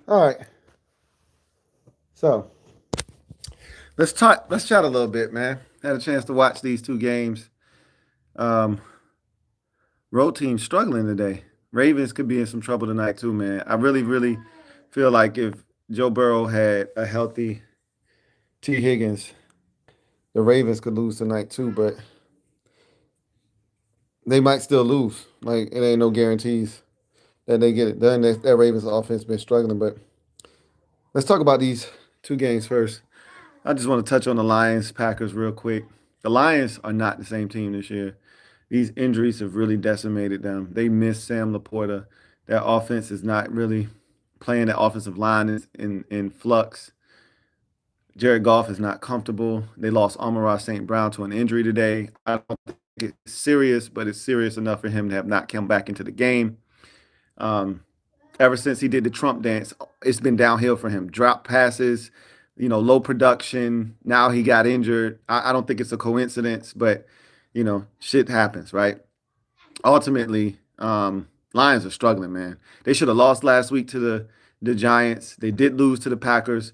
All right. So let's chat a little bit, man. Had a chance to watch these two games. Um, road team struggling today. Ravens could be in some trouble tonight too, man. I really feel like if Joe Burrow had a healthy T. Higgins, the Ravens could lose tonight too, but they might still lose. Like it ain't no guarantees that they get it done. That Ravens offense been struggling, but let's talk about these two games first. I just want to touch on the Lions Packers real quick. The Lions are not the same team this year. These injuries have really decimated them. They miss Sam Laporta. Their offense is not really playing. The offensive line is in flux. Jared Goff is not comfortable. They lost Amon-Ra St. Brown to an injury today. I don't think it's serious, but it's serious enough for him to have not come back into the game. Um, Ever since he did the Trump dance, it's been downhill for him. Drop passes, low production. Now he got injured. I don't think it's a coincidence, but shit happens, right? Ultimately, Lions are struggling, man. They should have lost last week to the Giants. They did lose to the Packers.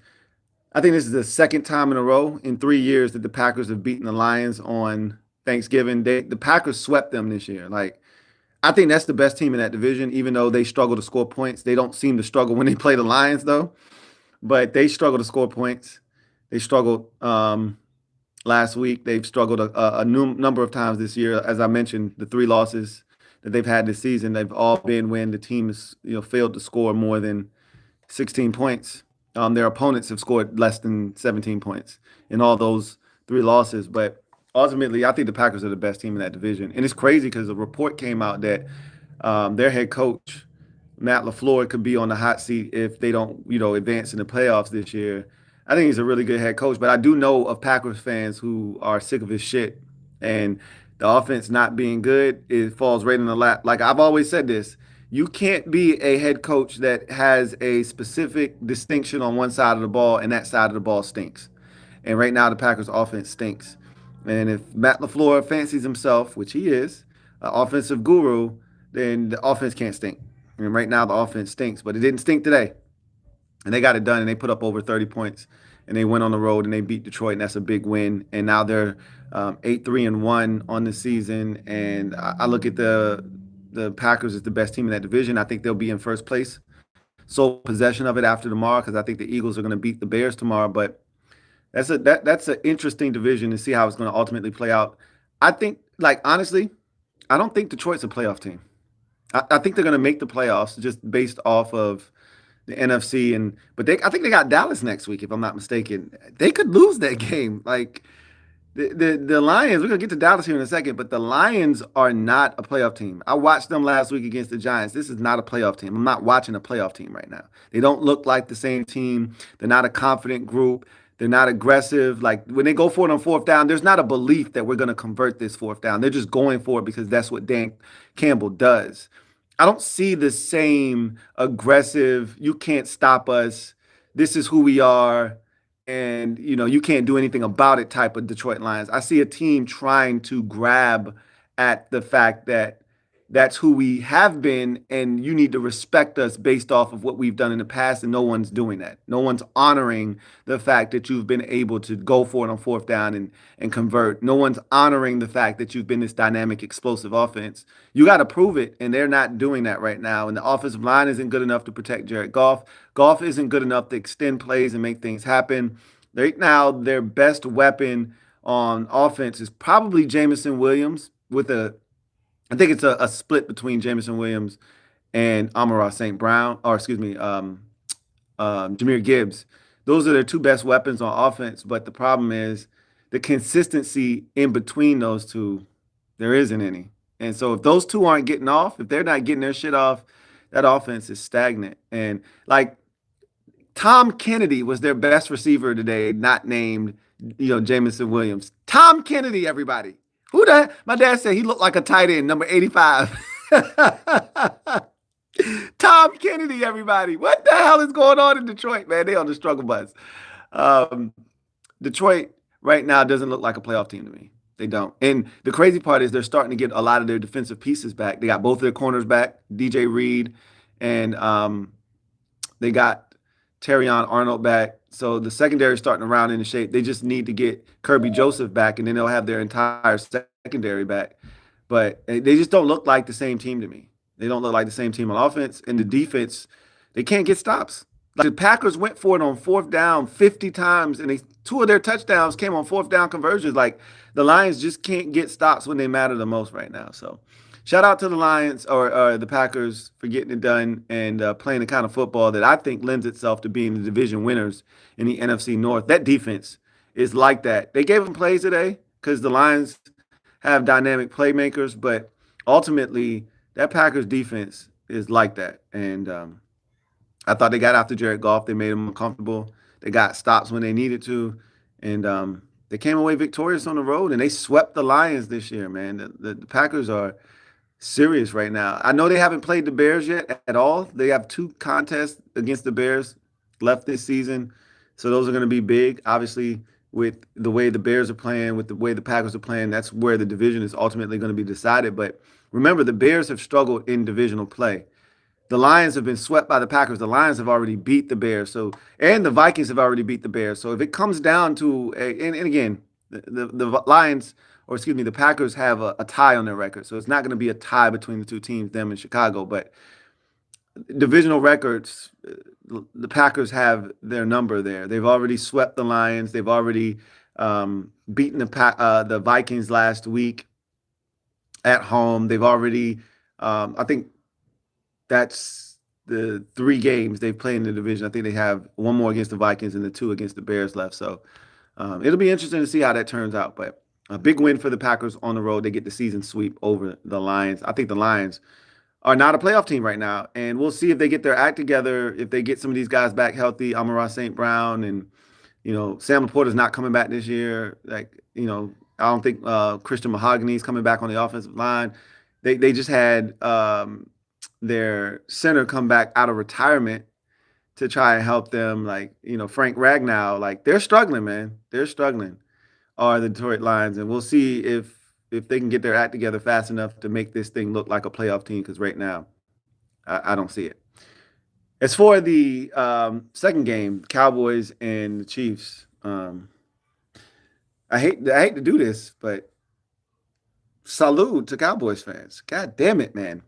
I think this is the second time in a row in 3 years that the Packers have beaten the Lions on Thanksgiving. The Packers swept them this year. Like I think that's the best team in that division, even though they struggle to score points. They don't seem to struggle when they play the Lions, though. But they struggle to score points. They struggled last week. They've struggled a number of times this year. As I mentioned, the three losses that they've had this season, they've all been when the team has failed to score more than 16 points. Their opponents have scored less than 17 points in all those three losses. But ultimately, I think the Packers are the best team in that division. And it's crazy because a report came out that their head coach, Matt LaFleur, could be on the hot seat if they don't, advance in the playoffs this year. I think he's a really good head coach, but I do know of Packers fans who are sick of his shit. And the offense not being good, it falls right in the lap. Like I've always said this, you can't be a head coach that has a specific distinction on one side of the ball and that side of the ball stinks. And right now, the Packers' offense stinks. And if Matt LaFleur fancies himself, which he is, an offensive guru, then the offense can't stink. And right now, the offense stinks, but it didn't stink today. And they got it done, and they put up over 30 points. And they went on the road and they beat Detroit, and that's a big win. And now they're 8-3-1 on the season. And I look at the Packers as the best team in that division. I think they'll be in first place, sole possession of it after tomorrow, because I think the Eagles are going to beat the Bears tomorrow. But that's an interesting division to see how it's going to ultimately play out. I think, like honestly, I don't think Detroit's a playoff team. I think they're going to make the playoffs just based off of the NFC, but I think they got Dallas next week, if I'm not mistaken. They could lose that game. Like the Lions, we're gonna get to Dallas here in a second, but the Lions are not a playoff team. I watched them last week against the Giants. This is not a playoff team. I'm not watching a playoff team right now. They don't look like the same team. They're not a confident group. They're not aggressive. Like when they go for it on fourth down, there's not a belief that we're going to convert this fourth down. They're just going for it because that's what Dan Campbell does. I don't see the same aggressive, you can't stop us. This is who we are. And, you can't do anything about it type of Detroit Lions. I see a team trying to grab at the fact that that's who we have been, and you need to respect us based off of what we've done in the past, and no one's doing that. No one's honoring the fact that you've been able to go for it on fourth down and convert. No one's honoring the fact that you've been this dynamic, explosive offense. You got to prove it, and they're not doing that right now. And the offensive line isn't good enough to protect Jared Goff. Goff isn't good enough to extend plays and make things happen. Right now, their best weapon on offense is probably Jamison Williams I think it's a split between Jamison Williams and Amon-Ra St. Brown, or excuse me, Jahmyr Gibbs. Those are their two best weapons on offense, but the problem is the consistency in between those two, there isn't any. And so if those two aren't getting off, if they're not getting their shit off, that offense is stagnant. And like Tom Kennedy was their best receiver today, not named, Jamison Williams. Tom Kennedy, everybody. Who that? My dad said he looked like a tight end, number 85. Tom Kennedy, everybody. What the hell is going on in Detroit, man? They on the struggle bus. Um, Detroit right now doesn't look like a playoff team to me. They don't. And the crazy part is they're starting to get a lot of their defensive pieces back. They got both of their corners back, DJ Reed, and they got Terrion Arnold back. So the secondary is starting to round into shape. They just need to get Kirby Joseph back, and then they'll have their entire secondary back. But they just don't look like the same team to me. They don't look like the same team on offense. And the defense, they can't get stops. Like the Packers went for it on fourth down 50 times, and two of their touchdowns came on fourth down conversions. Like the Lions just can't get stops when they matter the most right now. So shout out to the Lions or the Packers for getting it done and playing the kind of football that I think lends itself to being the division winners in the NFC North. That defense is like that. They gave them plays today because the Lions have dynamic playmakers, but ultimately that Packers defense is like that. And I thought they got after Jared Goff. They made him uncomfortable. They got stops when they needed to, and they came away victorious on the road. And they swept the Lions this year, man. The Packers are serious right now. I know they haven't played the Bears yet at all. They have two contests against the Bears left this season, so those are going to be big. Obviously, with the way the Bears are playing, with the way the Packers are playing, that's where the division is ultimately going to be decided. But remember, the Bears have struggled in divisional play. The Lions have been swept by the Packers. The Lions have already beat the Bears. So, and the Vikings have already beat the Bears. So if it comes down to, and again, the Lions, or excuse me, the Packers have a tie on their record. So it's not going to be a tie between the two teams, them and Chicago. But divisional records, the Packers have their number there. They've already swept the Lions. They've already beaten the Vikings last week at home. They've already, I think that's the 3 games they've played in the division. I think they have one more against the Vikings and the 2 against the Bears left. So it'll be interesting to see how that turns out. But a big win for the Packers on the road. They get the season sweep over the Lions. I think the Lions are not a playoff team right now. And we'll see if they get their act together, if they get some of these guys back healthy, Amon-Ra St. Brown, and, Sam Laporta's not coming back this year. Like, I don't think Christian Mahogany's coming back on the offensive line. They just had their center come back out of retirement to try and help them. Like, Frank Ragnow, like they're struggling, man. They're struggling, are the Detroit Lions. And we'll see if they can get their act together fast enough to make this thing look like a playoff team, because right now I don't see it. As for the second game, Cowboys and the Chiefs, I hate to do this, but salute to Cowboys fans. God damn it, man.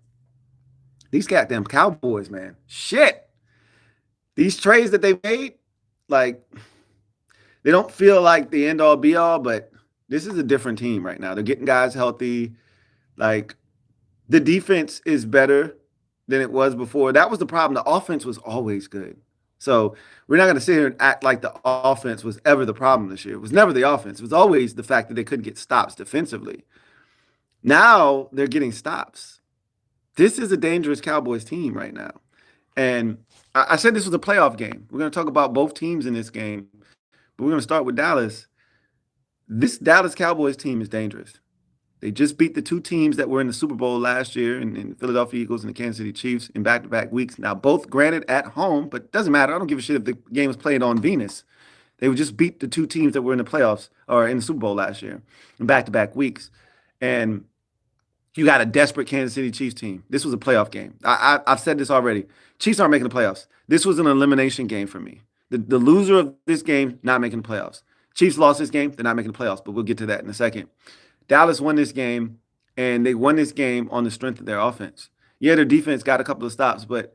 These goddamn Cowboys, man. Shit. These trades that they made, like, they don't feel like the end-all, be-all, but this is a different team right now. They're getting guys healthy. Like, the defense is better than it was before. That was the problem. The offense was always good. So we're not going to sit here and act like the offense was ever the problem this year. It was never the offense. It was always the fact that they couldn't get stops defensively. Now they're getting stops. This is a dangerous Cowboys team right now. And I said this was a playoff game. We're going to talk about both teams in this game, but we're going to start with Dallas. This Dallas Cowboys team is dangerous. They just beat the 2 teams that were in the Super Bowl last year, in the Philadelphia Eagles and the Kansas City Chiefs, in back-to-back weeks. Now, both granted at home, but it doesn't matter. I don't give a shit if the game was played on Venus. They would just beat the 2 teams that were in the playoffs or in the Super Bowl last year in back-to-back weeks. And you got a desperate Kansas City Chiefs team. This was a playoff game. I've said this already. Chiefs aren't making the playoffs. This was an elimination game for me. The loser of this game, not making the playoffs. Chiefs lost this game, they're not making the playoffs, but we'll get to that in a second. Dallas won this game, and they won this game on the strength of their offense. Yeah, their defense got a couple of stops, but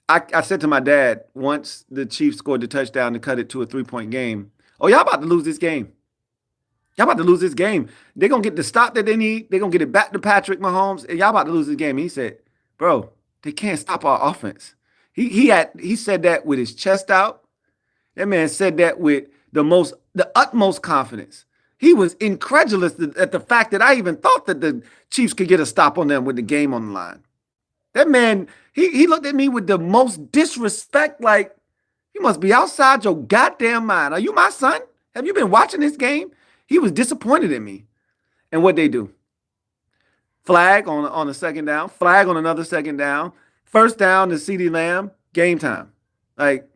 I said to my dad once the Chiefs scored the touchdown to cut it to a 3-point game, oh, y'all about to lose this game. Y'all about to lose this game. They're going to get the stop that they need. They're going to get it back to Patrick Mahomes, and y'all about to lose this game. And he said, bro, they can't stop our offense. He said that with his chest out. That man said that with the utmost confidence. He was incredulous at the fact that I even thought that the Chiefs could get a stop on them with the game on the line. That man, he looked at me with the most disrespect, like, you must be outside your goddamn mind. Are you my son? Have you been watching this game? He was disappointed in me. And what they do? Flag on a second down, flag on another second down, first down to CeeDee Lamb, game time. Like,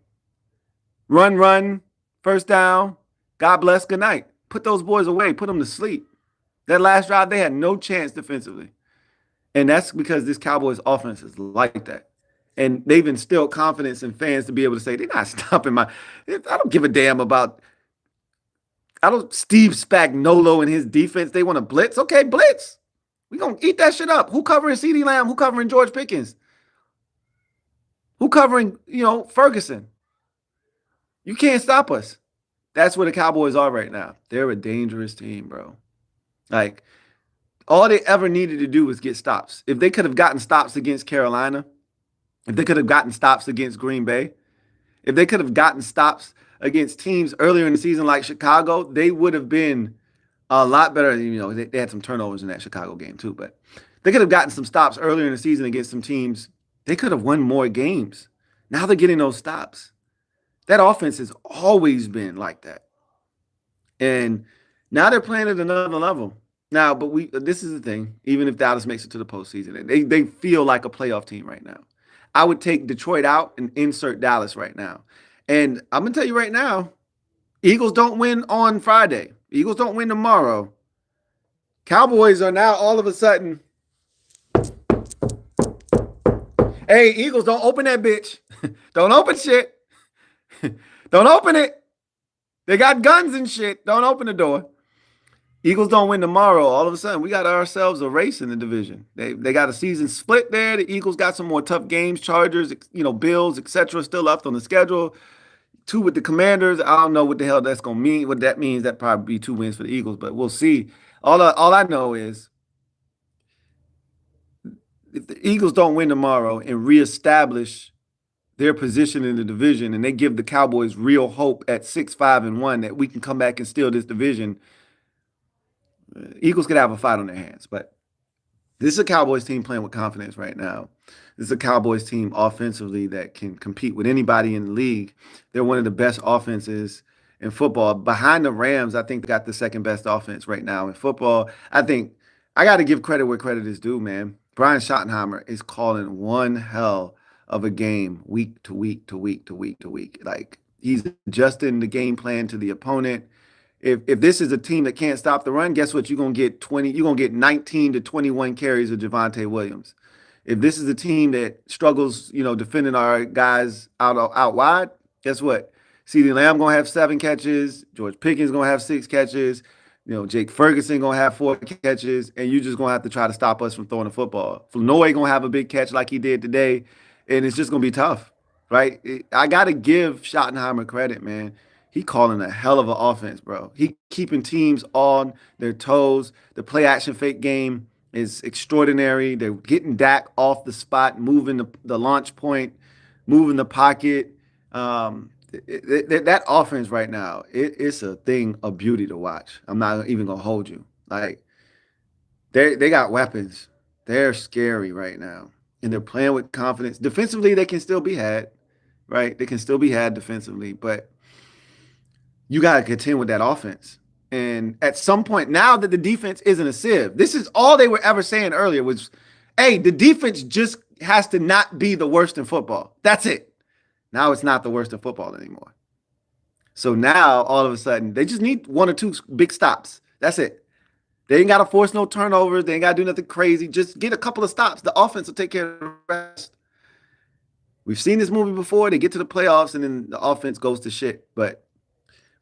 run, first down, God bless, good night. Put those boys away, put them to sleep. That last drive, they had no chance defensively. And that's because this Cowboys offense is like that. And they've instilled confidence in fans to be able to say, they're not stopping my. I don't give a damn about. I don't. Steve Spagnuolo and his defense, they want to blitz. Okay, blitz. We going to eat that shit up. Who covering CeeDee Lamb? Who covering George Pickens? Who covering, Ferguson? You can't stop us. That's where the Cowboys are right now. They're a dangerous team, bro. Like, all they ever needed to do was get stops. If they could have gotten stops against Carolina, if they could have gotten stops against Green Bay, if they could have gotten stops against teams earlier in the season like Chicago, they would have been a lot better. They had some turnovers in that Chicago game too, but they could have gotten some stops earlier in the season against some teams. They could have won more games. Now they're getting those stops. That offense has always been like that. And now they're playing at another level. Now, but this is the thing, even if Dallas makes it to the postseason, they feel like a playoff team right now. I would take Detroit out and insert Dallas right now. And I'm going to tell you right now, Eagles don't win on Friday. Eagles don't win tomorrow. Cowboys are now all of a sudden, hey, Eagles, don't open that bitch. Don't open shit. Don't open it. They got guns and shit. Don't open the door. Eagles don't win tomorrow. All of a sudden, we got ourselves a race in the division. They got a season split there. The Eagles got some more tough games. Chargers, Bills, etc. still left on the schedule. 2 with the Commanders. I don't know what the hell that's gonna mean. What that means, that probably be 2 wins for the Eagles, but we'll see. All I know is if the Eagles don't win tomorrow and reestablish their position in the division, and they give the Cowboys real hope at 6-5-1 that we can come back and steal this division, Eagles could have a fight on their hands. But this is a Cowboys team playing with confidence right now. This is a Cowboys team offensively that can compete with anybody in the league. They're one of the best offenses in football. Behind the Rams, I think they got the second best offense right now in football. I think I got to give credit where credit is due, man. Brian Schottenheimer is calling one hell of a game week to week to week to week to week. Like, he's adjusting the game plan to the opponent. If this is a team that can't stop the run, guess what? You're gonna get 19 to 21 carries of Javonte Williams. If this is a team that struggles, defending our guys out wide, guess what? CeeDee Lamb gonna have 7 catches, George Pickens gonna have 6 catches, Jake Ferguson gonna have 4 catches, and you just gonna have to try to stop us from throwing the football. Flournoy gonna have a big catch like he did today, and it's just gonna be tough, right? I gotta give Schottenheimer credit, man. He calling a hell of an offense, bro. He keeping teams on their toes. The play action fake game is extraordinary. They're getting Dak off the spot, moving the launch point, moving the pocket. That offense right now, it's a thing of beauty to watch. I'm not even gonna hold you. Like, they got weapons. They're scary right now, and they're playing with confidence. Defensively, they can still be had, right? They can still be had defensively, but you got to contend with that offense. And at some point, now that the defense isn't a sieve, this is all they were ever saying earlier was, hey, the defense just has to not be the worst in football. That's it. Now it's not the worst in football anymore. So now, all of a sudden, they just need 1 or 2 big stops. That's it. They ain't got to force no turnovers. They ain't got to do nothing crazy. Just get a couple of stops. The offense will take care of the rest. We've seen this movie before. They get to the playoffs, and then the offense goes to shit. But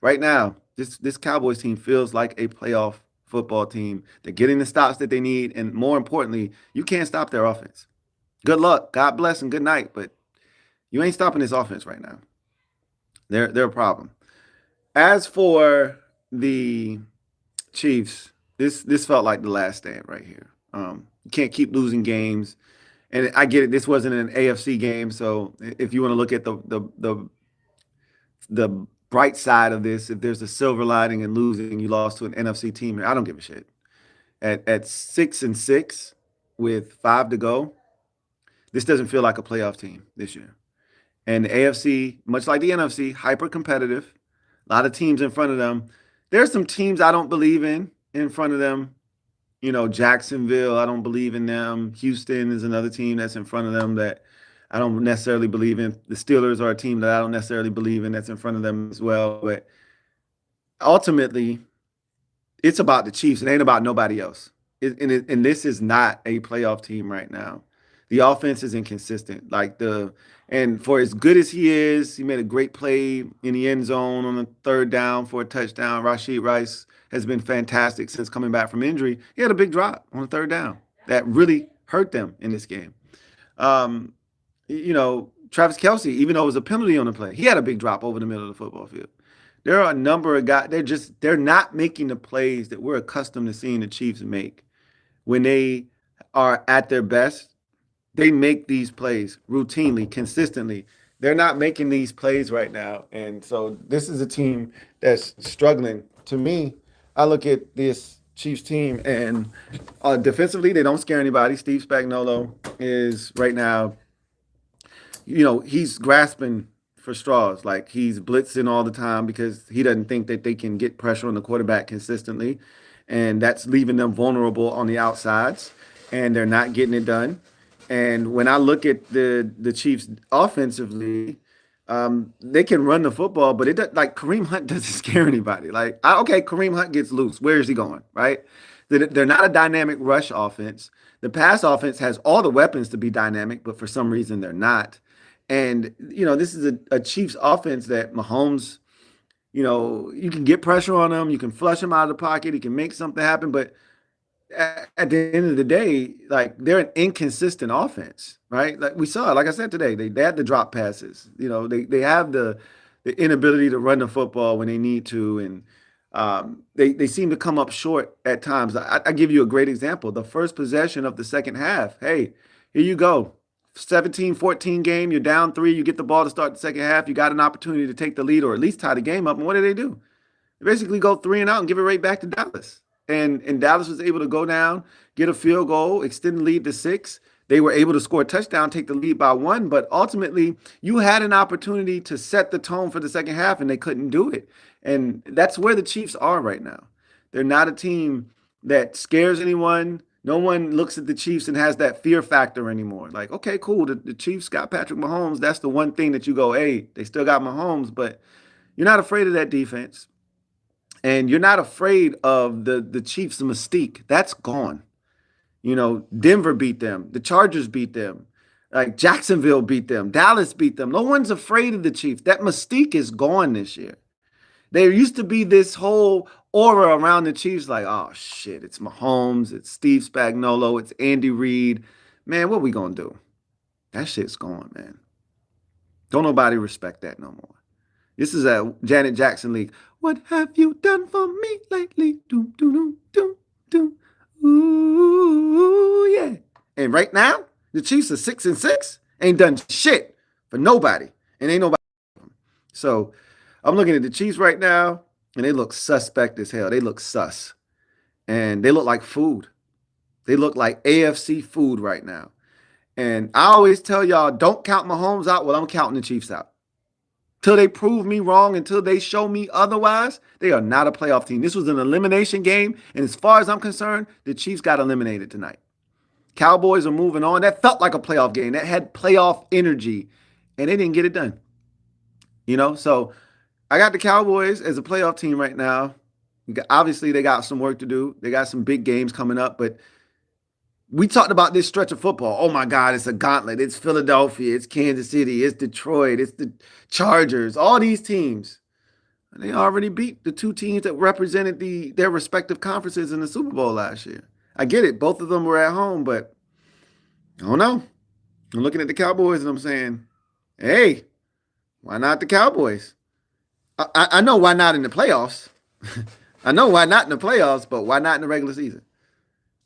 right now, this Cowboys team feels like a playoff football team. They're getting the stops that they need, and more importantly, you can't stop their offense. Good luck, God bless, and good night, but you ain't stopping this offense right now. They're a problem. As for the Chiefs, this felt like the last stand right here. You can't keep losing games, and I get it. This wasn't an AFC game, so if you want to look at the bright side of this, if there's a silver lining in losing, you lost to an NFC team. I don't give a shit. At 6-6 with 5 to go, this doesn't feel like a playoff team this year. And the AFC, much like the NFC, hyper competitive. A lot of teams in front of them. There's some teams I don't believe in front of them. Jacksonville, I don't believe in them. Houston is another team that's in front of them that I don't necessarily believe in. The Steelers are a team that I don't necessarily believe in that's in front of them as well. But ultimately, it's about the Chiefs. It ain't about nobody else. And this is not a playoff team right now. The offense is inconsistent. And for as good as he is, he made a great play in the end zone on the third down for a touchdown. Rashid Rice has been fantastic since coming back from injury. He had a big drop on the third down that really hurt them in this game. Um, Travis Kelce, even though it was a penalty on the play, he had a big drop over the middle of the football field. There are a number of guys, they're not making the plays that we're accustomed to seeing the Chiefs make when they are at their best. They make these plays routinely, consistently. They're not making these plays right now. And so this is a team that's struggling. To me, I look at this Chiefs team and defensively, they don't scare anybody. Steve Spagnuolo is right now, he's grasping for straws. Like he's blitzing all the time because he doesn't think that they can get pressure on the quarterback consistently. And that's leaving them vulnerable on the outsides. And they're not getting it done. And when I look at the Chiefs offensively, they can run the football, but like Kareem Hunt doesn't scare anybody. Okay, Kareem Hunt gets loose. Where is he going? Right? They're not a dynamic rush offense. The pass offense has all the weapons to be dynamic, but for some reason they're not. And this is a Chiefs offense that Mahomes, you can get pressure on him, you can flush him out of the pocket, he can make something happen, but at the end of the day, like they're an inconsistent offense, right? Like we saw, like I said today, they had the drop passes. They have the inability to run the football when they need to, and they seem to come up short at times. I give you a great example. The first possession of the second half, hey, here you go. 17-14 game, you're down 3, you get the ball to start the second half, you got an opportunity to take the lead or at least tie the game up, and what do? They basically go 3 and out and give it right back to Dallas. And Dallas was able to go down, get a field goal, extend the lead to 6. They were able to score a touchdown, take the lead by 1, but ultimately you had an opportunity to set the tone for the second half and they couldn't do it. And that's where the Chiefs are right now. They're not a team that scares anyone. No one looks at the Chiefs and has that fear factor anymore. Like, okay, cool, the Chiefs got Patrick Mahomes. That's the one thing that you go, hey, they still got Mahomes, but you're not afraid of that defense. And you're not afraid of the Chiefs' mystique. That's gone. Denver beat them. The Chargers beat them. Like Jacksonville beat them. Dallas beat them. No one's afraid of the Chiefs. That mystique is gone this year. There used to be this whole aura around the Chiefs like, oh, shit, it's Mahomes, it's Steve Spagnuolo, it's Andy Reid. Man, what we going to do? That shit's gone, man. Don't nobody respect that no more. This is a Janet Jackson league. What have you done for me lately? Doom, doom, doom, doom, doom. Ooh, yeah. And right now, the Chiefs are 6-6. Ain't done shit for nobody. And ain't nobody. So I'm looking at the Chiefs right now, and they look suspect as hell. They look sus. And they look like food. They look like AFC food right now. And I always tell y'all, don't count Mahomes out. Well, I'm counting the Chiefs out. Till they prove me wrong, until they show me otherwise, they are not a playoff team. This was an elimination game, and as far as I'm concerned, the Chiefs got eliminated tonight. Cowboys are moving on. That felt like a playoff game. That had playoff energy, and they didn't get it done. So I got the Cowboys as a playoff team right now. Obviously, they got some work to do. They got some big games coming up, but we talked about this stretch of football. Oh, my God, it's a gauntlet. It's Philadelphia. It's Kansas City. It's Detroit. It's the Chargers. All these teams. And they already beat the 2 teams that represented their respective conferences in the Super Bowl last year. I get it. Both of them were at home, but I don't know. I'm looking at the Cowboys and I'm saying, hey, why not the Cowboys? I know why not in the playoffs. I know why not in the playoffs, but why not in the regular season?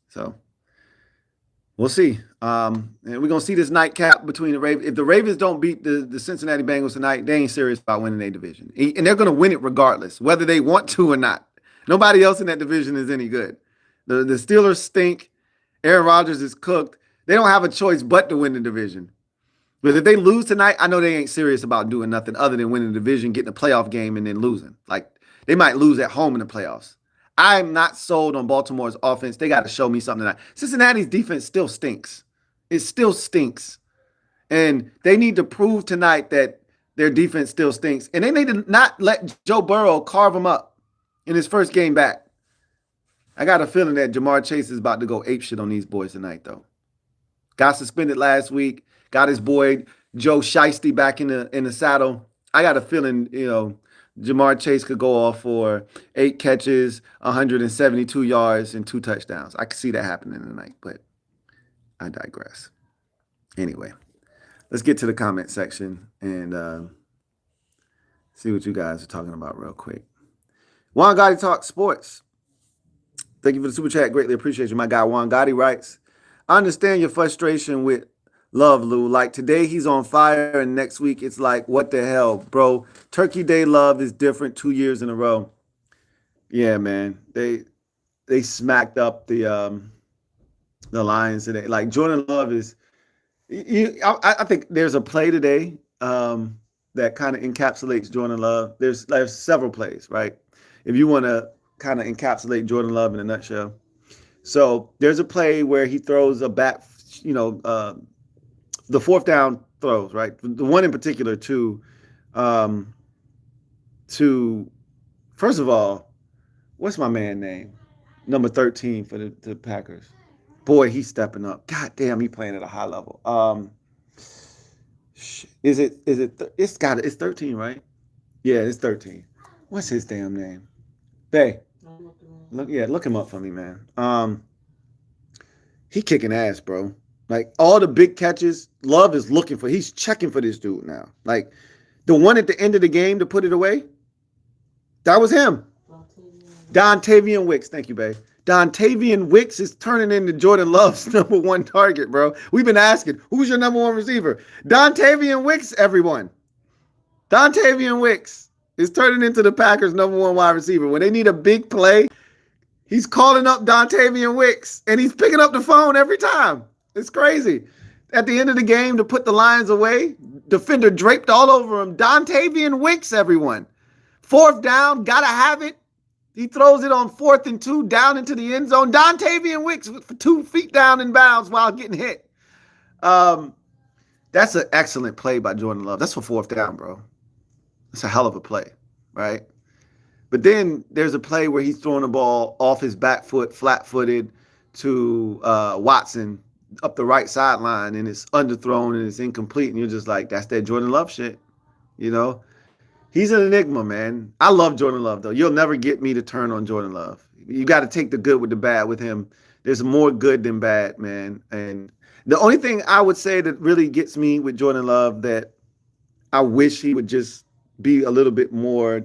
So we'll see. And we're going to see this nightcap between the Ravens. If the Ravens don't beat the Cincinnati Bengals tonight, they ain't serious about winning their division. And they're going to win it regardless, whether they want to or not. Nobody else in that division is any good. The Steelers stink. Aaron Rodgers is cooked. They don't have a choice but to win the division. But if they lose tonight, I know they ain't serious about doing nothing other than winning the division, getting a playoff game, and then losing. Like, they might lose at home in the playoffs. I'm not sold on Baltimore's offense. They got to show me something tonight. Cincinnati's defense still stinks. It still stinks. And they need to prove tonight that their defense still stinks. And they need to not let Joe Burrow carve them up in his first game back. I got a feeling that Jamar Chase is about to go apeshit on these boys tonight, though. Got suspended last week. Got his boy Joe Shiesty back in the saddle. I got a feeling, Jamar Chase could go off for 8 catches, 172 yards, and 2 touchdowns. I could see that happening tonight, but I digress. Anyway, let's get to the comment section and see what you guys are talking about real quick. Juan Gotti Talks Sports. Thank you for the super chat. Greatly appreciate you. My guy Juan Gotti writes, I understand your frustration with Love, Lou. Like today he's on fire and next week it's like, what the hell, bro? Turkey Day Love is different 2 years in a row. Yeah, man. They smacked up the Lions today. Like Jordan Love is I think there's a play today that kind of encapsulates Jordan Love. There's several plays, right? If you want to kind of encapsulate Jordan Love in a nutshell. So there's a play where he throws a back, the fourth down throws, right? The one in particular to first of all, what's my man name? Number 13 for the Packers. Boy, he's stepping up. God damn, he playing at a high level. It's 13, right? Yeah, it's 13. What's his damn name? Bay. Look him up for me, man. He kicking ass, bro. Like all the big catches, Love is he's checking for this dude now. Like the one at the end of the game to put it away, that was him. Dontavian Wicks. Thank you, babe. Dontavian Wicks is turning into Jordan Love's number one target, bro. We've been asking, who's your number one receiver? Dontavian Wicks, everyone. Dontavian Wicks is turning into the Packers' number one wide receiver. When they need a big play, he's calling up Dontavian Wicks, and he's picking up the phone every time. It's crazy. At the end of the game, to put the Lions away, defender draped all over him. Dontavian Wicks, everyone. Fourth down, gotta have it. He throws it on 4th and 2 down into the end zone. Dontavian Wicks for 2 feet down in bounds while getting hit. That's an excellent play by Jordan Love. That's for 4th down, bro. That's a hell of a play, right? But then there's a play where he's throwing the ball off his back foot, flat-footed, to Watson up the right sideline, and it's underthrown and it's incomplete, and you're just like, that's that Jordan Love shit, He's an enigma, man. I love Jordan Love, though. You'll never get me to turn on Jordan Love. You got to take the good with the bad with him. There's more good than bad, man. And the only thing I would say that really gets me with Jordan Love that I wish he would just be a little bit more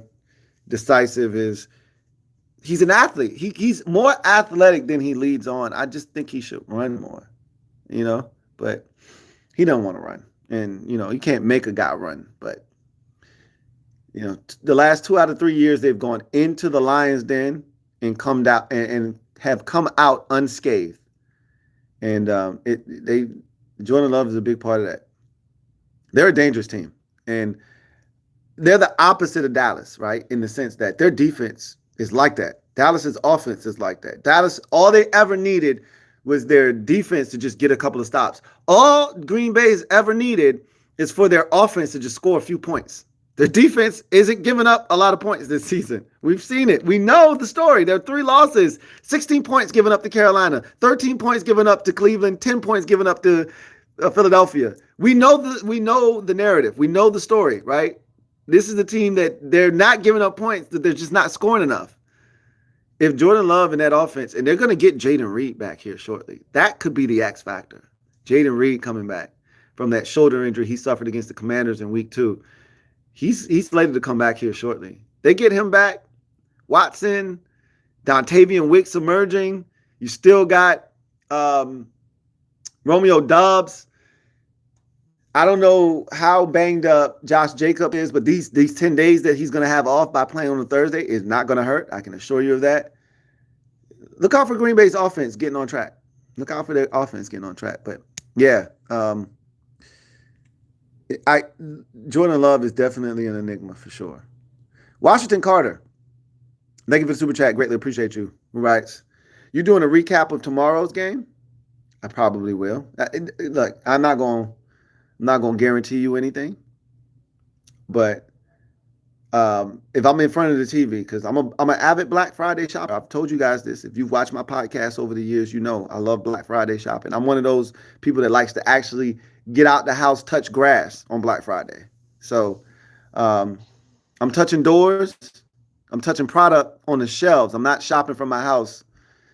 decisive is he's an athlete. He's more athletic than he leads on. I just think he should run more, but he don't want to run. And, you can't make a guy run, but the last 2 out of 3 years, they've gone into the Lions' den and come down and have come out unscathed. And Jordan Love is a big part of that. They're a dangerous team, and they're the opposite of Dallas, right? In the sense that their defense is like that. Dallas's offense is like that. Dallas, all they ever needed was their defense to just get a couple of stops. All Green Bay's ever needed is for their offense to just score a few points. The defense isn't giving up a lot of points this season. We've seen it. We know the story. There are 3 losses, 16 points given up to Carolina, 13 points given up to Cleveland, 10 points given up to Philadelphia. We know the narrative. We know the story, right? This is a team that they're not giving up points, that they're just not scoring enough. If Jordan Love and that offense, and they're going to get Jaden Reed back here shortly, that could be the X factor. Jaden Reed coming back from that shoulder injury he suffered against the Commanders in week 2. He's slated to come back here shortly. They get him back. Watson, Dontavian Wicks emerging. You still got Romeo Doubs. I don't know how banged up Josh Jacobs is, but these 10 days that he's going to have off by playing on a Thursday is not going to hurt. I can assure you of that. Look out for Green Bay's offense getting on track. Look out for their offense getting on track. But, yeah, Jordan Love is definitely an enigma for sure. Washington Carter, thank you for the super chat. Greatly appreciate you. Who writes, you doing a recap of tomorrow's game? I probably will. Look, I'm not going to guarantee you anything, but if I'm in front of the TV, because I'm an avid Black Friday shopper. I've told you guys this. If you've watched my podcast over the years, you know I love Black Friday shopping. I'm one of those people that likes to actually get out the house, touch grass on Black Friday. So um, I'm touching doors. I'm touching product on the shelves. I'm not shopping from my house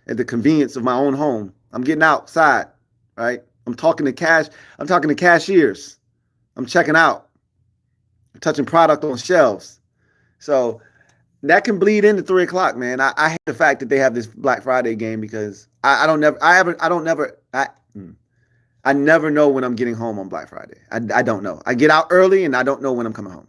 at the convenience of my own home. I'm getting outside, right? I'm talking to cash. I'm talking to cashiers. I'm checking out. I'm touching product on shelves. So that can bleed into 3 o'clock, man. I hate the fact that they have this Black Friday game because I never know when I'm getting home on Black Friday. I don't know. I get out early and I don't know when I'm coming home.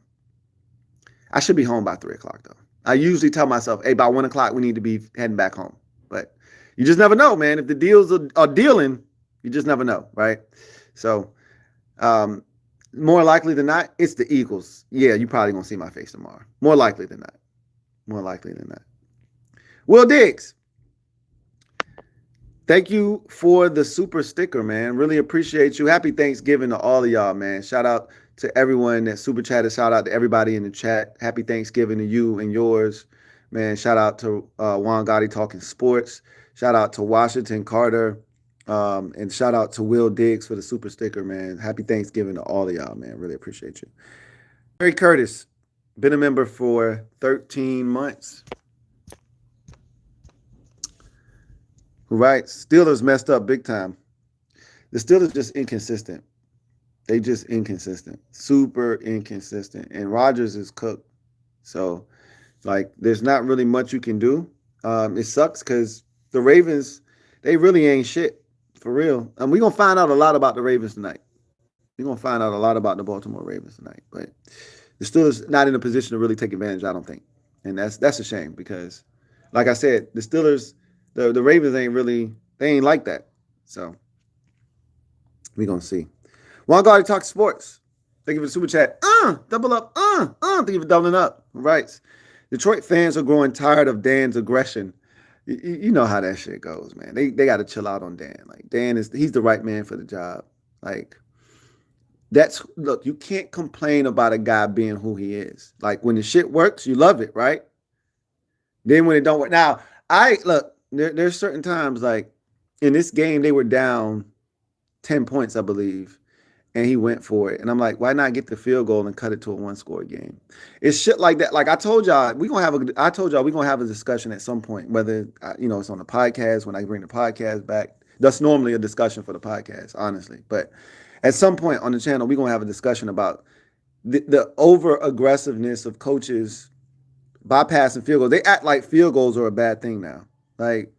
I should be home by 3 o'clock though. I usually tell myself, hey, by 1 o'clock we need to be heading back home. But you just never know, man. If the deals are dealing, you just never know, right? So more likely than not, it's the Eagles. Yeah, you probably gonna see my face tomorrow. More likely than not. More likely than not. Will Diggs, thank you for the super sticker, man. Really appreciate you. Happy Thanksgiving to all of y'all, man. Shout out to everyone that super chatted. Shout out to everybody in the chat. Happy Thanksgiving to you and yours, man. Shout out to Juan Gotti talking sports. Shout out to Washington Carter. And shout out to Will Diggs for the super sticker, man. Happy Thanksgiving to all of y'all, man. Really appreciate you. Harry Curtis, been a member for 13 months. Right. Steelers messed up big time. The Steelers just inconsistent. They just inconsistent. Super inconsistent. And Rodgers is cooked. So, like, there's not really much you can do. It sucks because the Ravens, they really ain't shit. For real. And we're going to find out a lot about the Ravens tonight. We're going to find out a lot about the Baltimore Ravens tonight. But the Steelers not in a position to really take advantage, I don't think. And that's a shame because, like I said, the Steelers, the Ravens they ain't like that. So we're going to see. Juan Gotti talk sports. Thank you for the super chat. Double up. Thank you for doubling up. Right. Detroit fans are growing tired of Dan's aggression. You know how that shit goes, man. They got to chill out on Dan. Like, he's the right man for the job. Like, look, you can't complain about a guy being who he is. Like, when the shit works, you love it, right? Then when it don't work. Now, there's certain times, like, in this game, they were down 10 points, I believe, and he went for it. And I'm like, why not get the field goal and cut it to a one-score game? It's shit like that. Like I told y'all, we're gonna have a discussion at some point, whether it's on the podcast when I bring the podcast back. That's normally a discussion for the podcast, honestly. But at some point on the channel, we're gonna have a discussion about the over-aggressiveness of coaches bypassing field goals. They act like field goals are a bad thing now. Like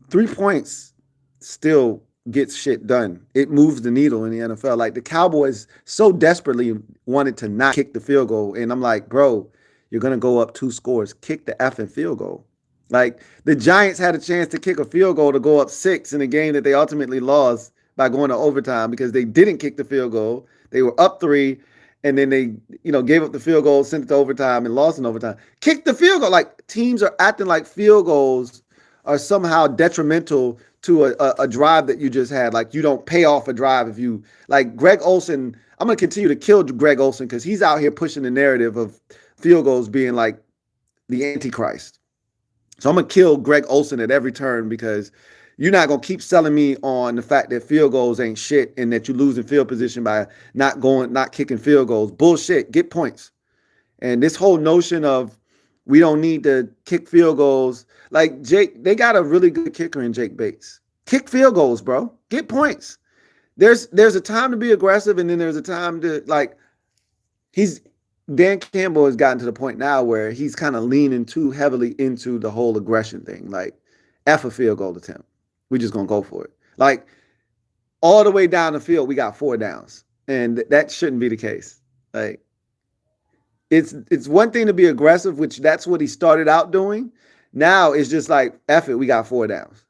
3 points still gets shit done. It moves the needle in the NFL. Like the Cowboys so desperately wanted to not kick the field goal. And I'm like, bro, you're going to go up 2 scores. Kick the effing field goal. Like the Giants had a chance to kick a field goal to go up 6 in a game that they ultimately lost by going to overtime because they didn't kick the field goal. They were up 3 and then they, gave up the field goal, sent it to overtime and lost in overtime. Kick the field goal. Like teams are acting like field goals are somehow detrimental to a drive that you just had. Like you don't pay off a drive if you like Greg Olsen. I'm going to continue to kill Greg Olsen because he's out here pushing the narrative of field goals being like the Antichrist. So I'm going to kill Greg Olsen at every turn because you're not going to keep selling me on the fact that field goals ain't shit and that you're losing field position by not kicking field goals. Bullshit. Get points. And this whole notion of we don't need to kick field goals. Like Jake, they got a really good kicker in Jake Bates. Kick field goals, bro. Get points. There's a time to be aggressive, and then there's a time to Dan Campbell has gotten to the point now where he's kind of leaning too heavily into the whole aggression thing. Like, F a field goal attempt. We're just gonna go for it. Like, all the way down the field, we got 4 downs. And that shouldn't be the case. Like, it's one thing to be aggressive, which that's what he started out doing. Now it's just like, F it, we got 4 downs.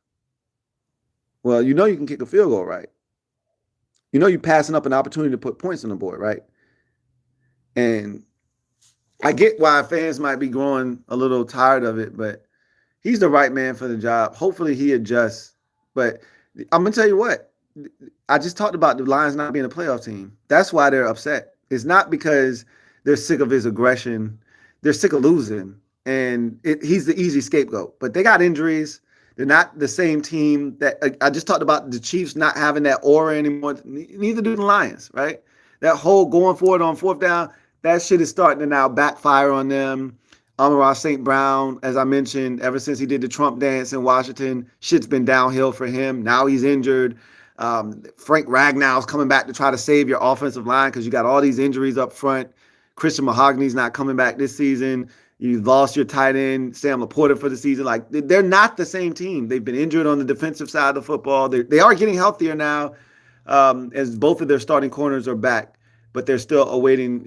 Well, you can kick a field goal, right? You're passing up an opportunity to put points on the board, right? And I get why fans might be growing a little tired of it, but he's the right man for the job. Hopefully he adjusts. But I'm going to tell you what, I just talked about the Lions not being a playoff team. That's why they're upset. It's not because they're sick of his aggression. they're sick of losing, and he's the easy scapegoat. But they got injuries. They're not the same team that I just talked about. The Chiefs not having that aura anymore. Neither do the Lions, right? That whole going forward on fourth down, that shit is starting to now backfire on them. Amon-Ra St. Brown, as I mentioned, ever since he did the Trump dance in Washington, shit's been downhill for him. Now he's injured. Frank Ragnow's coming back to try to save your offensive line because you got all these injuries up front. Christian Mahogany's not coming back this season. You lost your tight end, Sam Laporta, for the season. Like, they're not the same team. They've been injured on the defensive side of the football. They are getting healthier now, as both of their starting corners are back, but they're still awaiting,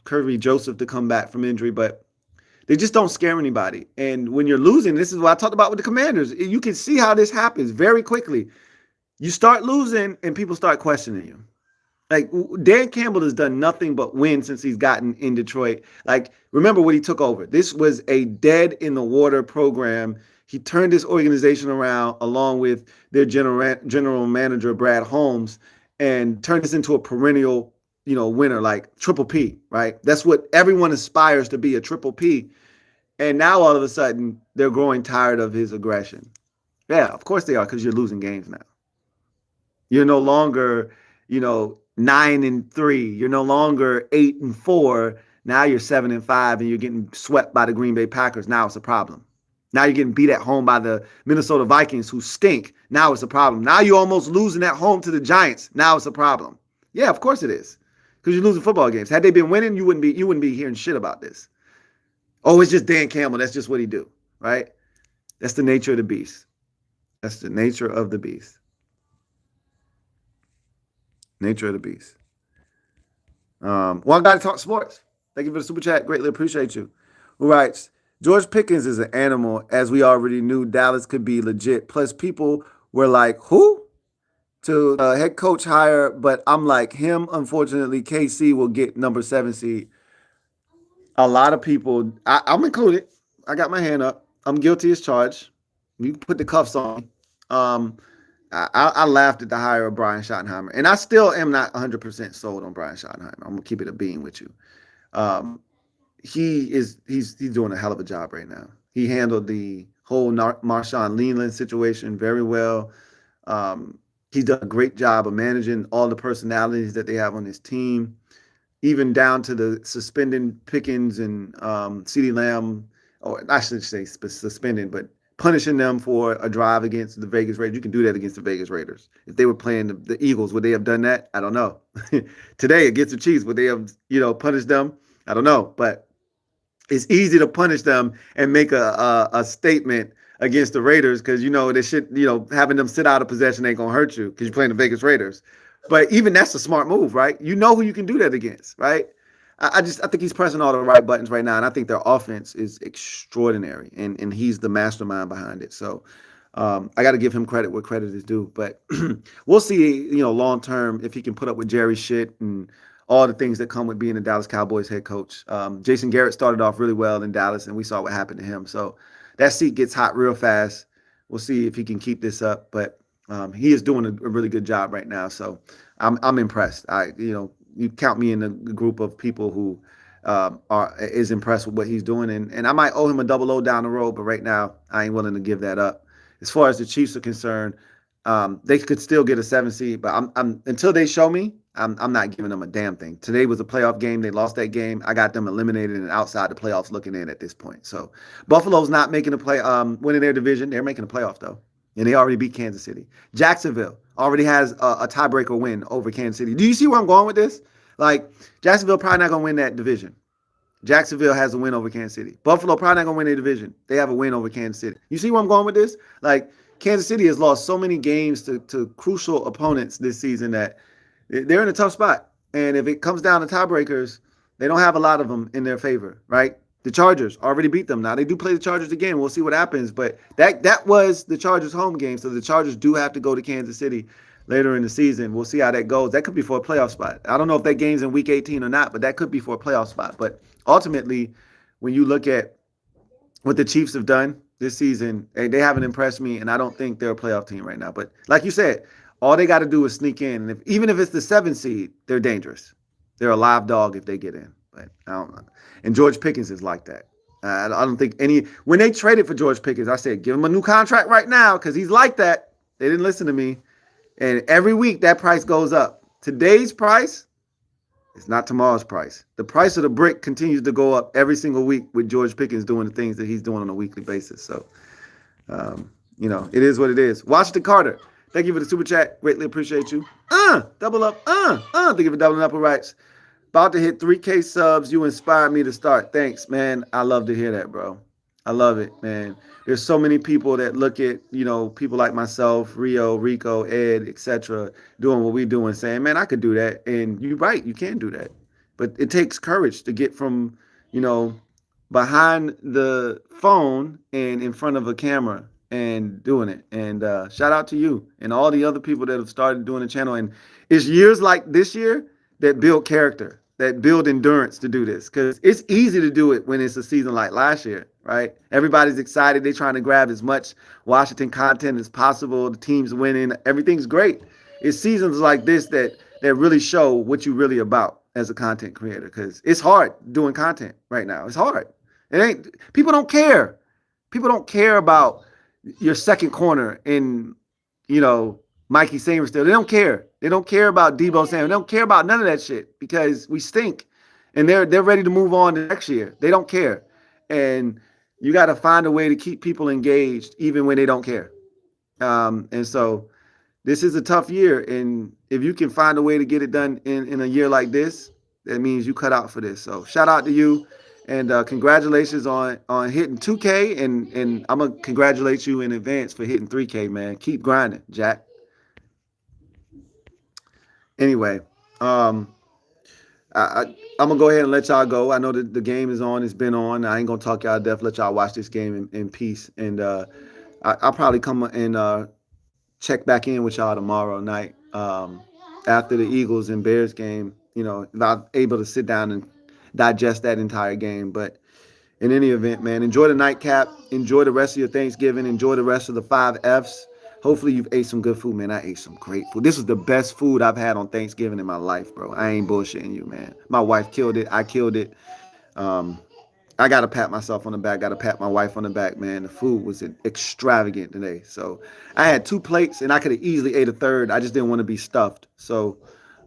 Kirby Joseph to come back from injury. But they just don't scare anybody. And when you're losing, this is what I talked about with the Commanders. You can see how this happens very quickly. You start losing and people start questioning you. Like, Dan Campbell has done nothing but win since he's gotten in Detroit. Like, remember when he took over. This was a dead-in-the-water program. He turned this organization around along with their general manager, Brad Holmes, and turned this into a perennial, winner, like triple P, right? That's what everyone aspires to be, a triple P. And now all of a sudden, they're growing tired of his aggression. Yeah, of course they are, because you're losing games now. You're no longer, 9-3. You're no longer 8-4. Now you're 7-5, and you're getting swept by the Green Bay Packers. Now it's a problem. Now you're getting beat at home by the Minnesota Vikings, who stink. Now it's a problem. Now you're almost losing at home to the Giants. Now it's a problem. Yeah, of course it is, because you're losing football games. Had they been winning, you wouldn't be hearing shit about this. Oh, it's just Dan Campbell. That's just what he do, right? That's the nature of the beast. That's the nature of the beast. Nature of the beast. One guy to talk sports. Thank you for the super chat. Greatly appreciate you. Who writes, George Pickens is an animal. As we already knew, Dallas could be legit. Plus, people were like, who? To head coach hire, but I'm like, him, unfortunately, KC will get number 7 seed. A lot of people, I'm included. I got my hand up. I'm guilty as charged. You can put the cuffs on. I laughed at the hire of Brian Schottenheimer, and I still am not 100% sold on Brian Schottenheimer. I'm gonna keep it a bean with you. He's doing a hell of a job right now. He handled the whole Marshawn Leland situation very well. He's done a great job of managing all the personalities that they have on his team, even down to the suspending Pickens and CeeDee Lamb, or I should say suspending, but punishing them for a drive against the Vegas Raiders. You can do that against the Vegas Raiders. If they were playing the Eagles, would they have done that? I don't know. Today against the Chiefs, would they have, punished them? I don't know. But it's easy to punish them and make a statement against the Raiders because, they should, having them sit out of possession ain't going to hurt you because you're playing the Vegas Raiders. But even that's a smart move, right? You know who you can do that against, right? I think he's pressing all the right buttons right now, and I think their offense is extraordinary, and he's the mastermind behind it. So I got to give him credit where credit is due. But we'll see, long term if he can put up with Jerry's shit and all the things that come with being a Dallas Cowboys head coach. Jason Garrett started off really well in Dallas, and we saw what happened to him. So that seat gets hot real fast. We'll see if he can keep this up, but he is doing a really good job right now. So I'm impressed. You count me in the group of people who is impressed with what he's doing, and I might owe him a double O down the road, but right now I ain't willing to give that up. As far as the Chiefs are concerned, they could still get a 7 seed, but I'm until they show me, I'm not giving them a damn thing. Today was a playoff game. They lost that game. I got them eliminated and outside the playoffs looking in at this point. So Buffalo's not making a play, winning their division. They're making a playoff though. And they already beat Kansas City. Jacksonville already has a tiebreaker win over Kansas City. Do you see where I'm going with this? Like, Jacksonville probably not going to win that division. Jacksonville has a win over Kansas City. Buffalo probably not going to win their division. They have a win over Kansas City. You see where I'm going with this? Like, Kansas City has lost so many games to crucial opponents this season that they're in a tough spot. And if it comes down to tiebreakers, they don't have a lot of them in their favor, right? The Chargers already beat them. Now they do play the Chargers again. We'll see what happens. But that was the Chargers' home game. So the Chargers do have to go to Kansas City later in the season. We'll see how that goes. That could be for a playoff spot. I don't know if that game's in week 18 or not, but that could be for a playoff spot. But ultimately, when you look at what the Chiefs have done this season, they haven't impressed me, and I don't think they're a playoff team right now. But like you said, all they got to do is sneak in. And even if it's the 7 seed, they're dangerous. They're a live dog if they get in. but I don't know. And George Pickens is like that. I don't think when they traded for George Pickens, I said, give him a new contract right now because he's like that. They didn't listen to me. And every week that price goes up. Today's price is not tomorrow's price. The price of the brick continues to go up every single week with George Pickens doing the things that he's doing on a weekly basis. So, it is what it is. Washington Carter, thank you for the super chat. Greatly appreciate you. Double up. Thank you for doubling up with rights. About to hit 3K subs. You inspired me to start. Thanks, man. I love to hear that, bro. I love it, man. There's so many people that look at, people like myself, Rio, Rico, Ed, etc., doing what we do and saying, man, I could do that. And you're right, you can do that. But it takes courage to get from, behind the phone and in front of a camera and doing it. And shout out to you and all the other people that have started doing the channel. And it's years like this year that build character, that build endurance to do this. Because it's easy to do it when it's a season like last year, right? Everybody's excited. They're trying to grab as much Washington content as possible. The team's winning. Everything's great. It's seasons like this that really show what you're really about as a content creator. Because it's hard doing content right now. It's hard. People don't care. People don't care about your second corner in, Mikey Samer still. They don't care. They don't care about Debo Samuel. They don't care about none of that shit because we stink. And they're ready to move on to next year. They don't care. And you got to find a way to keep people engaged even when they don't care. And so this is a tough year. And if you can find a way to get it done in a year like this, that means you cut out for this. So shout out to you. And congratulations on hitting 2K. And I'm going to congratulate you in advance for hitting 3K, man. Keep grinding, Jack. Anyway, I'm going to go ahead and let y'all go. I know that the game is on. It's been on. I ain't going to talk y'all to death. Let y'all watch this game in peace. And I'll probably come and check back in with y'all tomorrow night after the Eagles and Bears game, if I'm able to sit down and digest that entire game. But in any event, man, enjoy the nightcap. Enjoy the rest of your Thanksgiving. Enjoy the rest of the 5 Fs. Hopefully you've ate some good food, man. I ate some great food. This was the best food I've had on Thanksgiving in my life, bro. I ain't bullshitting you, man. My wife killed it. I killed it. I got to pat myself on the back. Got to pat my wife on the back, man. The food was extravagant today. So I had 2 plates, and I could have easily ate a third. I just didn't want to be stuffed. So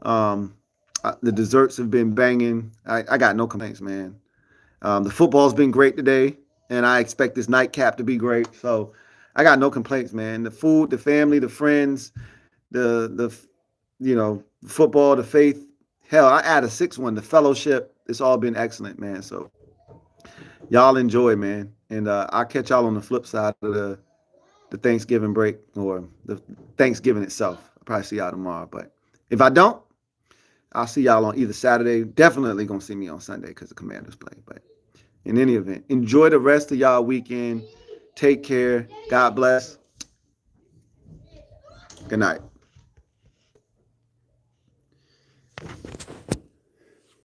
the desserts have been banging. I got no complaints, man. The football's been great today, and I expect this nightcap to be great. So I got no complaints, man. The food, the family, the friends, the football, the faith. Hell, I add a 6th one, the fellowship. It's all been excellent, man. So y'all enjoy, man. And I'll catch y'all on the flip side of the Thanksgiving break or the Thanksgiving itself. I'll probably see y'all tomorrow. But if I don't, I'll see y'all on either Saturday. Definitely going to see me on Sunday because the Commanders play. But in any event, enjoy the rest of y'all weekend. Take care. God bless. Good night.